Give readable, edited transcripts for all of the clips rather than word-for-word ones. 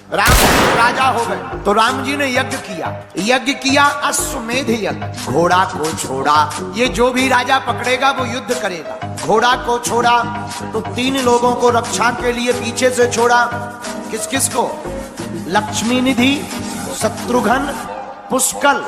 राम राजा हो गए तो राम जी ने यज्ञ किया अश्वमेध यज्ञ। घोड़ा को छोड़ा, ये जो भी राजा पकड़ेगा वो युद्ध करेगा। घोड़ा को छोड़ा तो 3 लोगों को रक्षा के लिए पीछे से छोड़ा। किस किस को? लक्ष्मी निधि, शत्रुघ्न, पुष्कल,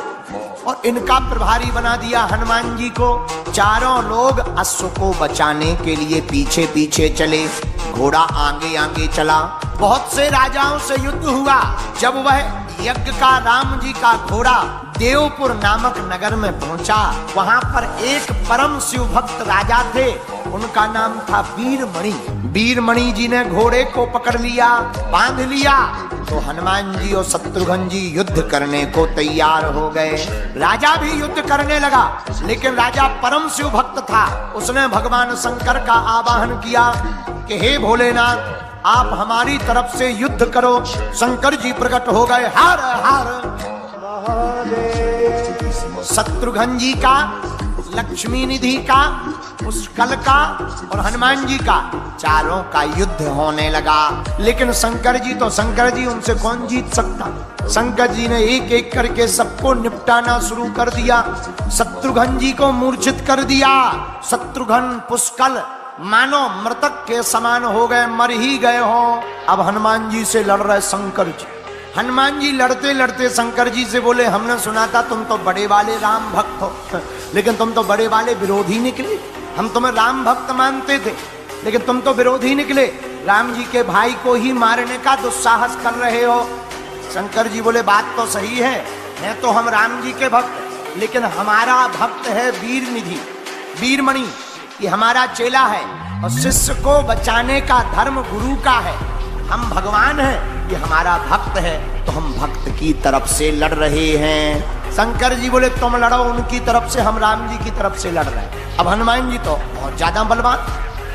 और इनका प्रभारी बना दिया हनुमान जी को। चारों लोग अश्व को बचाने के लिए पीछे पीछे चले, घोड़ा आगे आगे चला। बहुत से राजाओं से युद्ध हुआ। जब वह यज्ञ का राम जी का घोड़ा देवपुर नामक नगर में पहुंचा, वहां पर एक परम शिव भक्त राजा थे, उनका नाम था वीरमणि। वीरमणि जी ने घोड़े को पकड़ लिया, बांध लिया, तो हनुमान जी और शत्रुघ्न जी युद्ध करने को तैयार हो गए। राजा भी युद्ध करने लगा, लेकिन राजा परम शिव भक्त था। उसने भगवान शंकर का आवाहन किया कि हे भोलेनाथ, आप हमारी तरफ से युद्ध करो। शंकर जी प्रकट हो गए। हर हर शत्रुघ्न जी का, लक्ष्मी निधि का, पुष्कल का और हनुमान जी का, चारों का युद्ध होने लगा। लेकिन शंकर जी उनसे कौन जीत सकता? शंकर जी ने एक एक करके सबको निपटाना शुरू कर दिया। शत्रुघ्न जी को मूर्छित कर दिया। शत्रुघ्न, पुष्कल मानो मृतक के समान हो गए, मर ही गए हो। अब हनुमान जी से लड़ रहे शंकर जी। हनुमान जी लड़ते लड़ते शंकर जी से बोले, हमने सुना था तुम तो बड़े वाले राम भक्त हो, लेकिन तुम तो बड़े वाले विरोधी निकले। हम तुम्हें राम भक्त मानते थे, लेकिन तुम तो विरोधी निकले। राम जी के भाई को ही मारने का दुस्साहस कर रहे हो। शंकर जी बोले, बात तो सही है तो हम राम जी के भक्त, लेकिन हमारा भक्त है वीरनिधि, वीरमणि, ये हमारा चेला है और शिष्य को बचाने का धर्म गुरु का है। हम भगवान हैं, ये हमारा भक्त है, तो हम भक्त की तरफ से लड़ रहे हैं। शंकर जी बोले, तुम लड़ो उनकी तरफ से, हम राम जी की तरफ से लड़ रहे हैं। अब हनुमान जी तो बहुत ज्यादा बलवान,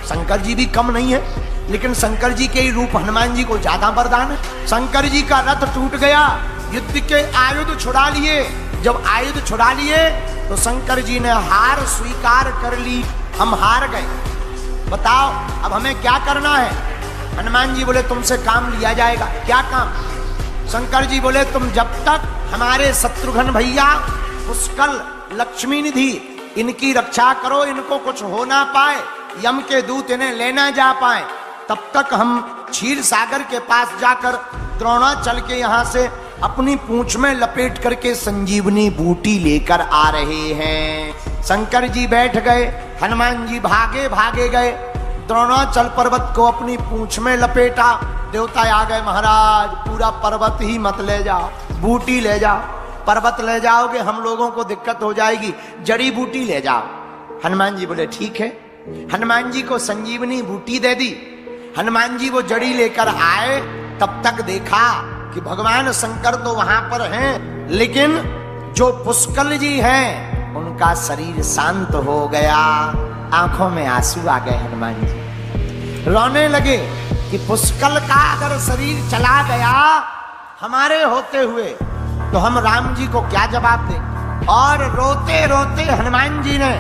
शंकर जी भी कम नहीं है, लेकिन शंकर जी के ही रूप हनुमान जी को ज्यादा वरदान है। शंकर जी का रथ टूट गया, युद्ध के आयुध छुड़ा लिए। जब आयुध छुड़ा लिए तो शंकर जी ने हार स्वीकार कर ली। हम हार गए, बताओ अब हमें क्या करना है? हनुमान जी बोले, तुमसे काम लिया जाएगा। क्या काम? शंकर जी बोले, तुम जब तक हमारे शत्रुघ्न भैया, पुष्कल, लक्ष्मी निधि, इनकी रक्षा करो, इनको कुछ हो ना पाए, यम के दूत इन्हें लेना जा पाए, तब तक हम क्षीर सागर के पास जाकर द्रोणाचल के यहाँ से अपनी पूंछ में लपेट करके संजीवनी बूटी लेकर आ रहे हैं। शंकर जी बैठ गए, हनुमान जी भागे भागे गए, द्रोणाचल पर्वत को अपनी पूंछ में लपेटा। देवता आ गए, महाराज पूरा पर्वत ही मत ले जाओ, बूटी ले जाओ। पर्वत ले जाओगे हम लोगों को दिक्कत हो जाएगी, जड़ी बूटी ले जाओ। हनुमान जी बोले, ठीक है। हनुमान जी को संजीवनी बूटी दे दी। हनुमान जी वो जड़ी लेकर आए, तब तक देखा कि भगवान शंकर तो वहां पर हैं, लेकिन जो पुष्कल जी हैं उनका शरीर शांत हो गया। आंखों में आंसू आ गए। हनुमान जी रोने लगे कि पुष्कल का अगर शरीर चला गया हमारे होते हुए, तो हम राम जी को क्या जवाब दें? और रोते रोते हनुमान जी ने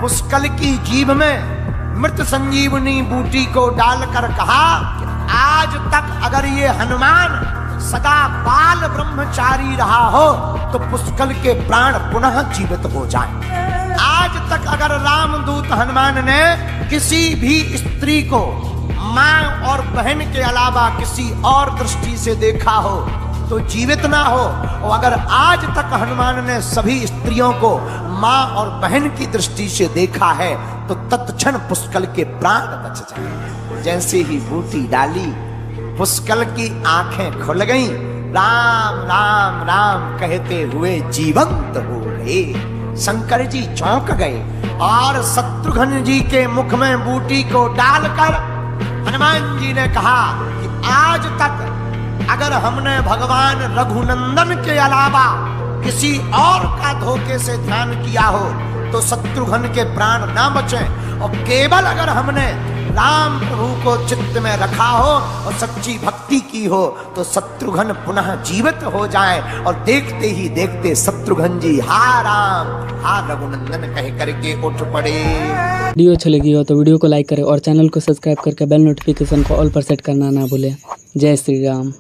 पुष्कल की जीभ में मृत संजीवनी बूटी को डालकर कहा कि आज तक अगर ये हनुमान सदा बाल ब्रह्मचारी रहा हो तो पुष्कल के प्राण पुनः जीवित हो जाएं। आज तक अगर रामदूत हनुमान ने किसी भी स्त्री को मां और बहन के अलावा किसी और दृष्टि से देखा हो तो जीवित ना हो, और अगर आज तक हनुमान ने सभी स्त्रियों को मां और बहन की दृष्टि से देखा है तो तत्क्षण पुष्कल के प्राण बच जाए। जैसे ही बूटी डाली, पुष्कल की आंखें खुल गईं, राम राम राम कहते हुए जीवंत हो गए। शंकर जी चौंक गए और शत्रुघ्न जी के मुख में बूटी को डालकर हनुमान जी ने कहा कि आज तक अगर हमने भगवान रघुनंदन के अलावा किसी और का धोखे से ध्यान किया हो तो शत्रुघ्न के प्राण ना बचे, और केवल अगर हमने राम प्रभु को चित्त में रखा हो और सच्ची भक्ति की हो तो शत्रुघ्न पुनः जीवित हो जाए। और देखते ही देखते शत्रुघ्न जी हा राम हा रघुनंदन कह करके उठ पड़े। वीडियो अच्छी लगी हो तो वीडियो को लाइक करें और चैनल को सब्सक्राइब करके बेल नोटिफिकेशन को ऑल पर सेट करना ना भूलें। जय श्री राम।